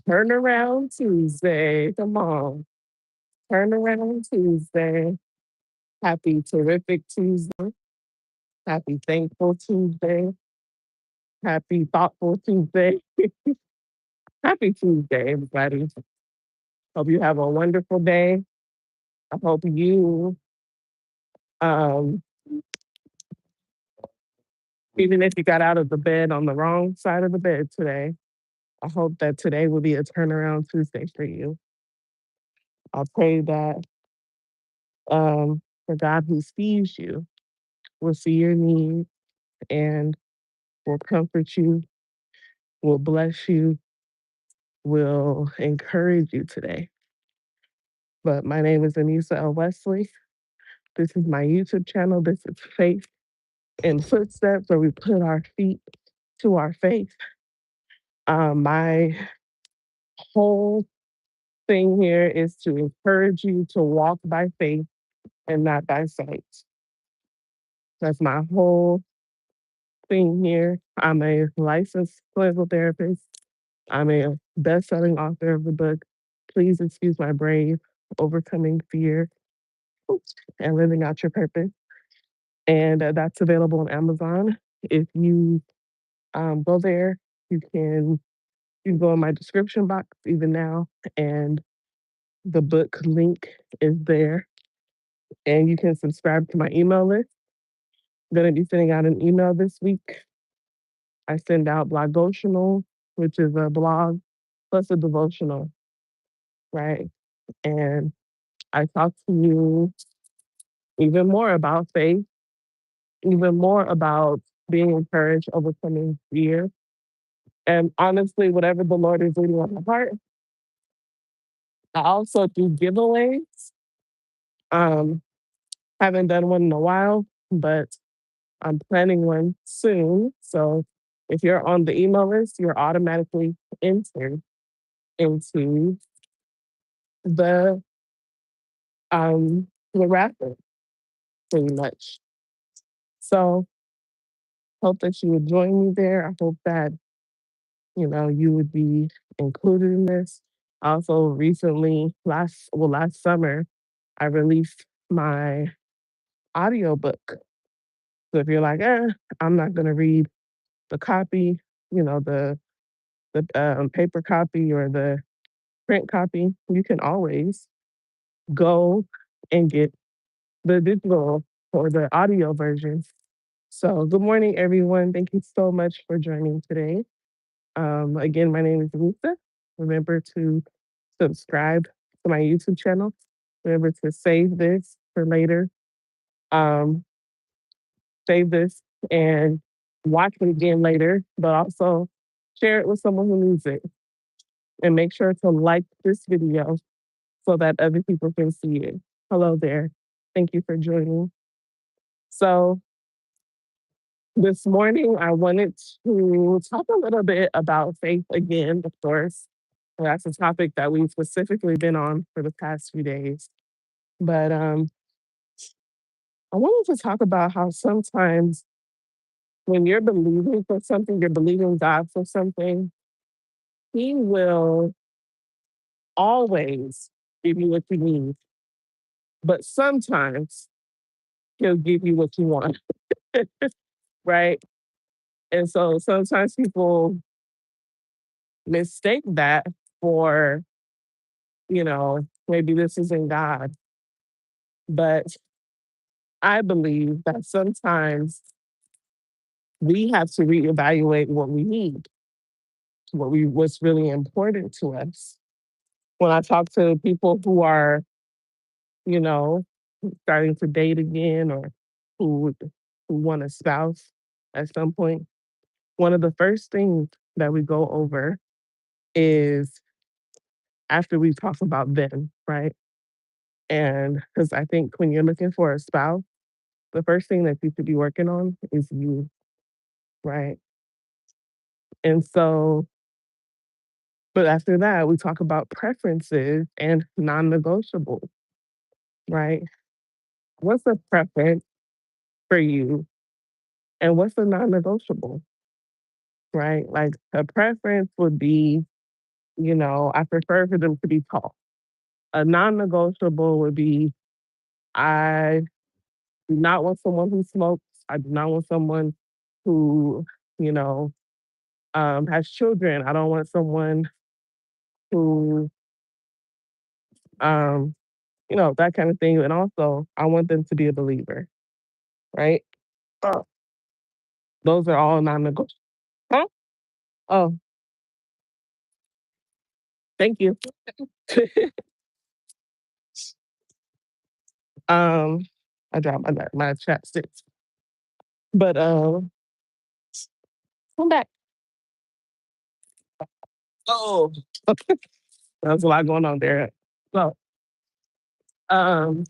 Turnaround Tuesday. Come on. Turnaround Tuesday. Happy terrific Tuesday. Happy thankful Tuesday. Happy thoughtful Tuesday. Happy Tuesday, everybody. Hope you have a wonderful day. I hope you, um, even if you got out of the bed on the wrong side of the bed today, I hope that today will be a turnaround Tuesday for you. I'll pray that the God who sees you will see your needs and will comfort you, will bless you, will encourage you today. But my name is Anisa Wesley. This is my YouTube channel. This is Faith in Footsteps, where we put our feet to our faith. My whole thing here is to encourage you to walk by faith and not by sight. That's my whole thing here. I'm a licensed clinical therapist. I'm a best-selling author of the book, Please Excuse My Brave, Overcoming Fear and Living Out Your Purpose. And that's available on Amazon. If you go there, you can go in my description box even now, and the book link is there. And you can subscribe to my email list. I'm going to be sending out an email this week. I send out Blogotional, which is a blog plus a devotional, right? And I talk to you even more about faith, even more about being encouraged, overcoming fear. And honestly, whatever the Lord is leading on my heart, I also do giveaways. Um, haven't done one in a while, but I'm planning one soon. So if you're on the email list, you're automatically entered into the raffle, pretty much. So hope that you would join me there. I hope that you would be included in this. Also, recently, last summer, I released my audiobook. So if you're like, I'm not gonna read the copy, the paper copy or the print copy, you can always go and get the digital or the audio version. So good morning, everyone. Thank you so much for joining today. Again, my name is Lisa. Remember to subscribe to my YouTube channel. Remember to save this for later. Um, Save this and watch it again later, but also share it with someone who needs it. And make sure to like this video so that other people can see it. Hello there. Thank you for joining. So this morning, I wanted to talk a little bit about faith again, of course. That's a topic that we've specifically been on for the past few days. But I wanted to talk about how sometimes when you're believing for something, you're believing God for something, He will always give you what you need. But sometimes He'll give you what you want, right? And so sometimes people mistake that for, maybe this isn't God. But I believe that sometimes we have to reevaluate what we need, what's really important to us. When I talk to people who are, you know, starting to date again or who who want a spouse at some point, one of the first things that we go over is after we talk about them, right? And because I think when you're looking for a spouse, the first thing that you should be working on is you, right? And so, but after that, we talk about preferences and non negotiable, right? What's a preference for you and what's a non negotiable, right? Like a preference would be I prefer for them to be tall. A non-negotiable would be I do not want someone who smokes. I do not want someone who, you know, has children. I don't want someone who, um, that kind of thing. And also, I want them to be a believer, right? Oh, those are all non-negotiable. Huh? Oh, thank you. um, I dropped my chapsticks, but come back. Oh, there's a lot going on there. So, um,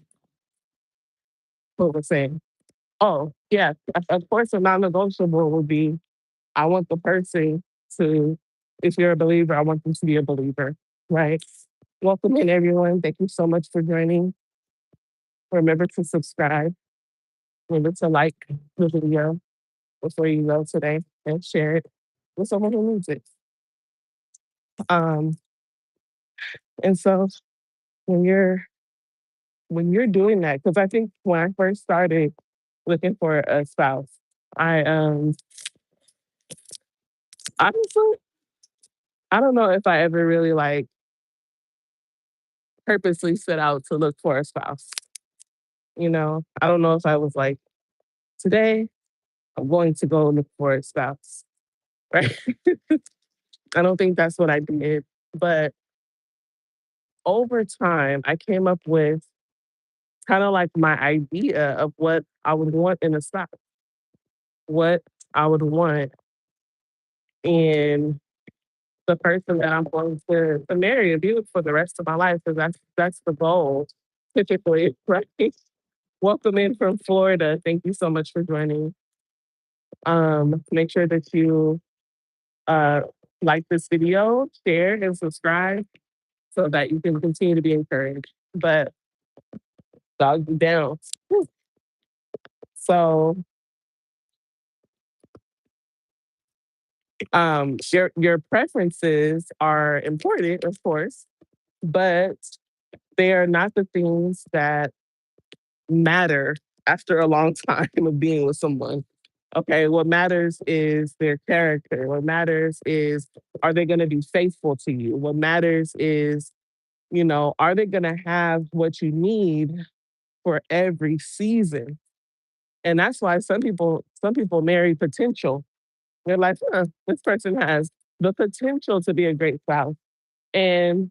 what was saying? Oh, yeah. Of course, a non-negotiable would be I want the person to, if you're a believer, I want them to be a believer, right? Welcome in, everyone. Thank you so much for joining. Remember to subscribe. Remember to like the video before you go today and share it with someone who needs it. Um, and so when you're doing that, because I think when I first started looking for a spouse, I honestly I don't know if I ever really like purposely set out to look for a spouse. I don't know if I was like, today I'm going to go look for a spouse, right? I don't think that's what I did. But over time, I came up with kind of like my idea of what I would want in a spouse, what I would want in the person that I'm going to marry and be with for the rest of my life. Because that's the goal, typically, right? Welcome in from Florida. Thank you so much for joining. Make sure that you uh, like this video, share, and subscribe so that you can continue to be encouraged. But dog you down. So your preferences are important, of course, but they are not the things that matter after a long time of being with someone. Okay, what matters is their character. What matters is, are they going to be faithful to you? What matters is, are they going to have what you need for every season? And that's why some people marry potential. They're like, this person has the potential to be a great spouse. And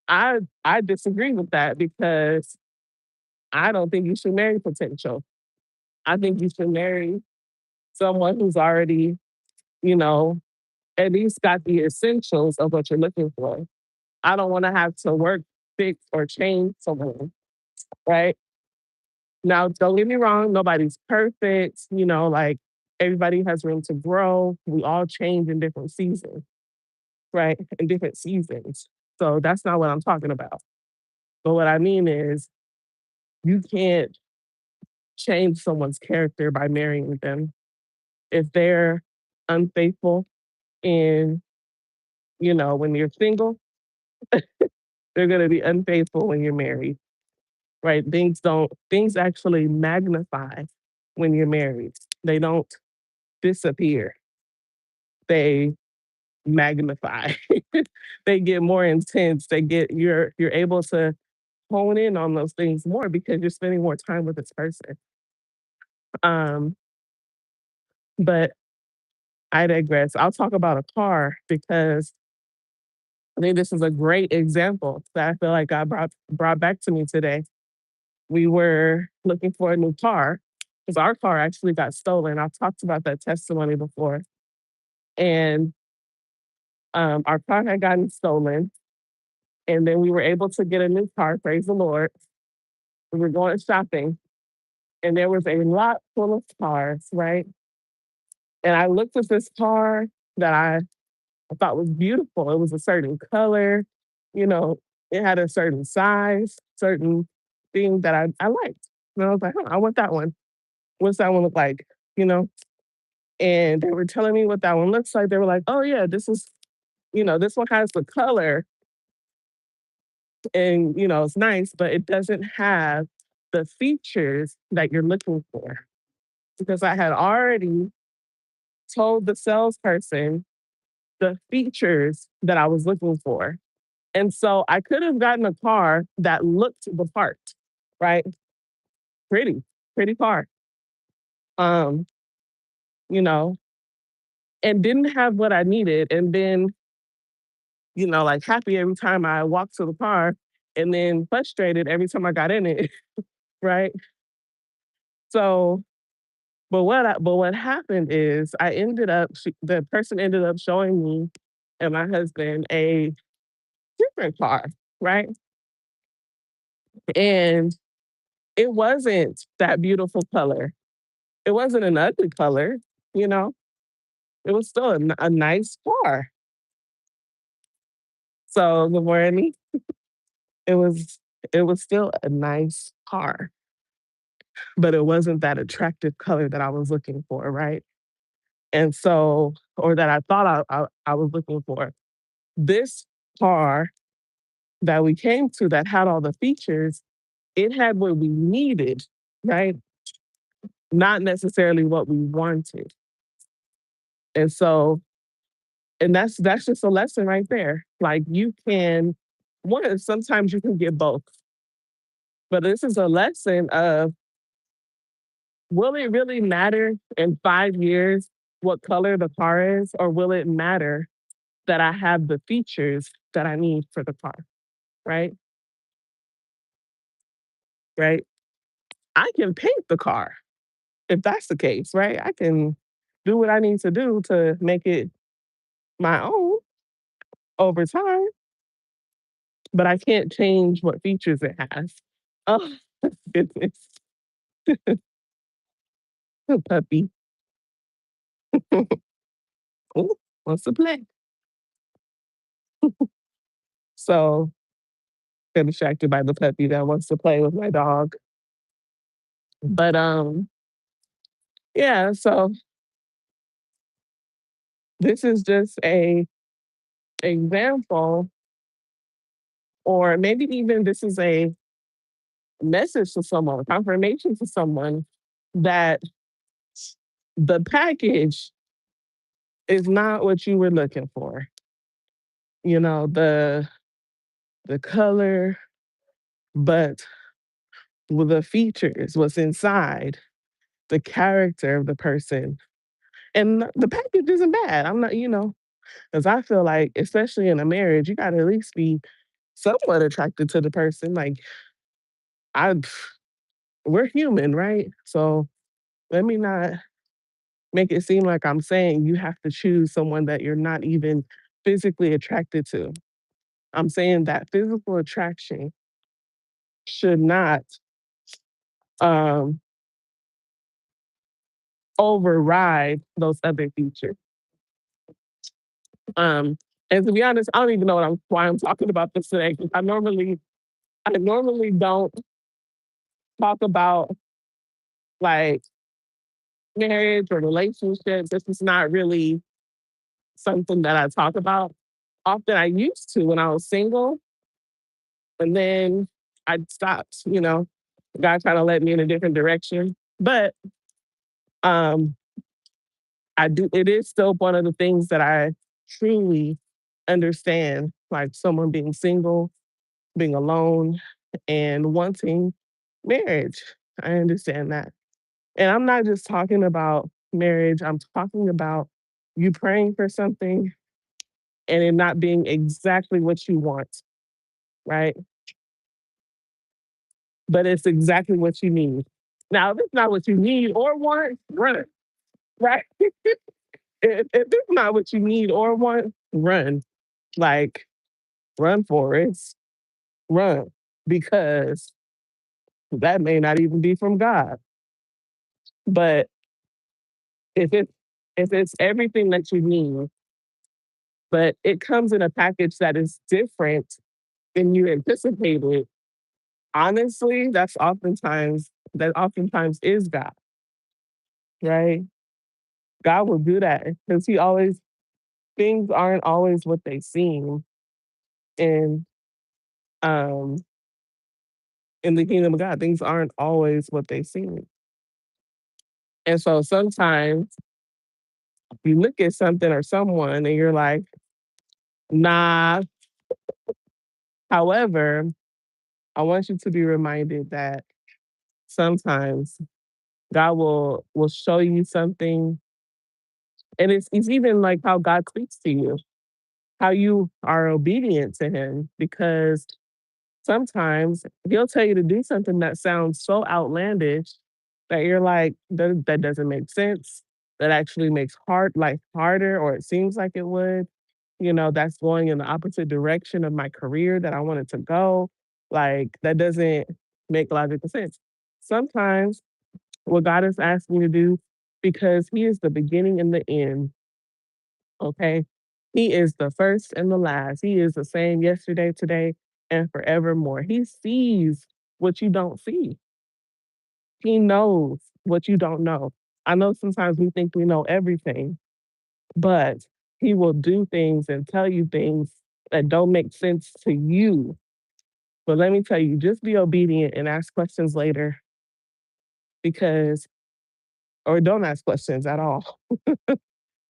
I disagree with that because I don't think you should marry potential. I think you should marry someone who's already, you know, at least got the essentials of what you're looking for. I don't want to have to work, fix, or change someone, right? Now, don't get me wrong, nobody's perfect. Like everybody has room to grow. We all change in different seasons, right? In different seasons. So that's not what I'm talking about. But what I mean is you can't change someone's character by marrying them. If they're unfaithful in, when you're single, they're going to be unfaithful when you're married, right? Things actually magnify when you're married. They don't disappear. They magnify. They get more intense. You're able to hone in on those things more because you're spending more time with this person. Um, but I digress. I'll talk about a car because I think this is a great example that I feel like God brought back to me today. We were looking for a new car because our car actually got stolen. I've talked about that testimony before. And our car had gotten stolen. And then we were able to get a new car, praise the Lord. We were going shopping and there was a lot full of cars, right? And I looked at this car that I thought was beautiful. It was a certain color, you know, it had a certain size, certain thing that I liked. And I was like, I want that one. What's that one look like? You know? And they were telling me what that one looks like. They were like, oh yeah, this is, this one has the color and, it's nice, but it doesn't have the features that you're looking for. Because I had already told the salesperson the features that I was looking for. And so I could have gotten a car that looked the part, right? Pretty, pretty car. Um, you know, and didn't have what I needed. And then, like happy every time I walked to the car and then frustrated every time I got in it, right? So, but what happened is the person ended up showing me and my husband a different car, right? And it wasn't that beautiful color. It wasn't an ugly color, you know? It was still a nice car. So the morning, it was it was still a nice car, but it wasn't that attractive color that I was looking for, right? And so, or that I thought I was looking for. This car that we came to that had all the features, it had what we needed, right? Not necessarily what we wanted. And so, and that's just a lesson right there. Like you can one, sometimes you can get both. But this is a lesson of will it really matter in 5 years what color the car is, or will it matter that I have the features that I need for the car? Right? Right? I can paint the car if that's the case, right? I can do what I need to do to make it my own over time, but I can't change what features it has. Oh, goodness. Puppy. Ooh, wants to play. So got distracted by the puppy that wants to play with my dog. But yeah, so this is just a example, or maybe even this is a message to someone, confirmation to someone that the package is not what you were looking for. The color, but with the features, what's inside, the character of the person. And the package isn't bad. I'm not, because I feel like, especially in a marriage, you gotta at least be somewhat attracted to the person. Like I we're human, right? So let me not make it seem like I'm saying you have to choose someone that you're not even physically attracted to. I'm saying that physical attraction should not um override those other features. Um and to be honest, I don't even know why I'm talking about this today because I normally don't talk about like marriage or relationships. This is not really something that I talk about. Often I used to when I was single, and then I stopped, God kind of led me in a different direction. But um it is still one of the things that I truly understand, like someone being single, being alone, and wanting marriage. I understand that. And I'm not just talking about marriage, I'm talking about you praying for something and it not being exactly what you want, right? But it's exactly what you need. Now, if it's not what you need or want, run, right? If it's not what you need or want, run. Like, run, Forrest, run, because that may not even be from God. But if it's if it's everything that you need, but it comes in a package that is different than you anticipated, honestly, that oftentimes is God, right? God will do that because He always things aren't always what they seem in um in the kingdom of God. Things aren't always what they seem. And so sometimes you look at something or someone and you're like, nah. However, I want you to be reminded that sometimes God will show you something, and it's even like how God speaks to you, how you are obedient to Him, because sometimes He'll tell you to do something that sounds so outlandish that you're like, that doesn't make sense. That actually makes life harder, or it seems like it would. That's going in the opposite direction of my career that I wanted to go. Like, that doesn't make logical sense. Sometimes what God is asking you to do, because He is the beginning and the end, okay? He is the first and the last. He is the same yesterday, today, and forevermore. He sees what you don't see. He knows what you don't know. I know sometimes we think we know everything, but He will do things and tell you things that don't make sense to you. But let me tell you, just be obedient and ask questions later, because, or don't ask questions at all.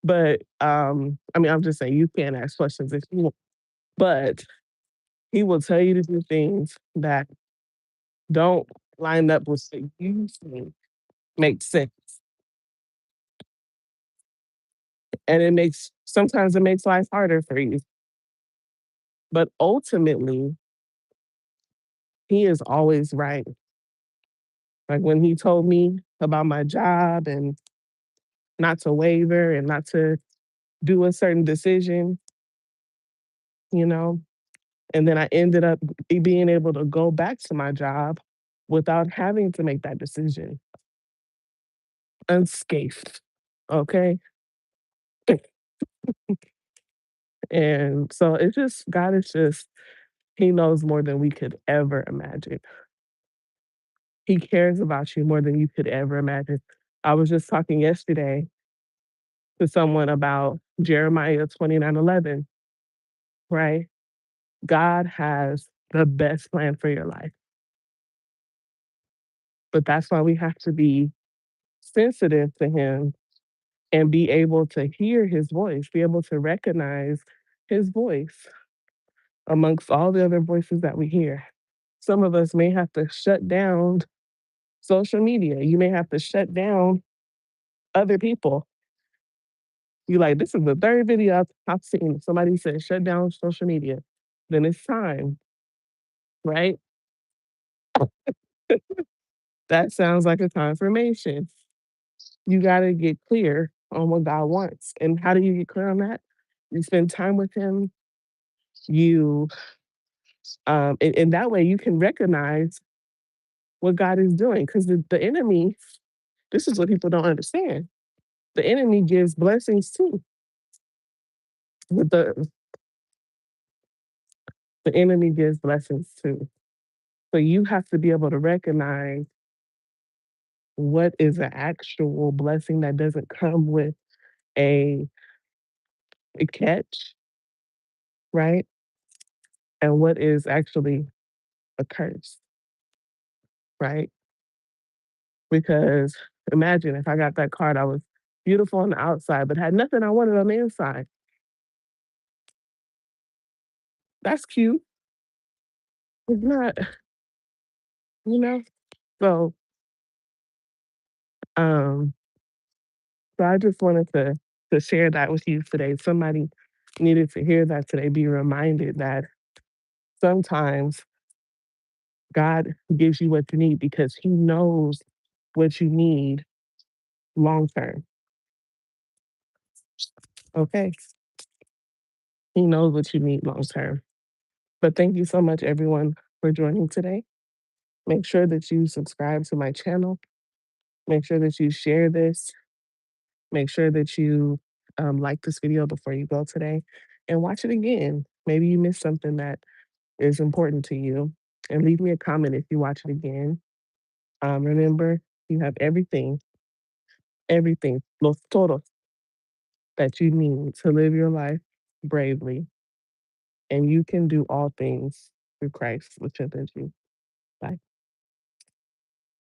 But I mean, I'm just saying you can ask questions if you want, but He will tell you to do things that don't line up with what you think makes sense. And sometimes it makes life harder for you. But ultimately, He is always right. Like when He told me about my job and not to waver and not to do a certain decision, you know, and then I ended up being able to go back to my job without having to make that decision unscathed. Okay. And so it's just, God is just, He knows more than we could ever imagine. He cares about you more than you could ever imagine. I was just talking yesterday to someone about Jeremiah 29:11, right? God has the best plan for your life. But that's why we have to be sensitive to Him and be able to hear His voice, be able to recognize His voice amongst all the other voices that we hear. Some of us may have to shut down social media. You may have to shut down other people. You like, this is the third video I've seen. Somebody said shut down social media. Then it's time, right? That sounds like a confirmation. You got to get clear on what God wants. And how do you get clear on that? You spend time with Him. You, and that way you can recognize what God is doing. Because the enemy, this is what people don't understand. The enemy gives blessings too. But the enemy gives blessings too. So you have to be able to recognize what is an actual blessing that doesn't come with a, a catch, right? And what is actually a curse, right? Because imagine if I got that car that was beautiful on the outside, but had nothing I wanted on the inside. That's cute. It's not, you know? So, um, so I just wanted to share that with you today. Somebody needed to hear that today, be reminded that sometimes God gives you what you need because He knows what you need long term. Okay. He knows what you need long term. But thank you so much, everyone, for joining today. Make sure that you subscribe to my channel. Make sure that you share this. Make sure that you like this video before you go today and watch it again. Maybe you missed something that is important to you. And leave me a comment if you watch it again. Remember, you have everything, los todos that you need to live your life bravely, and you can do all things through Christ, which strengthens you. Bye.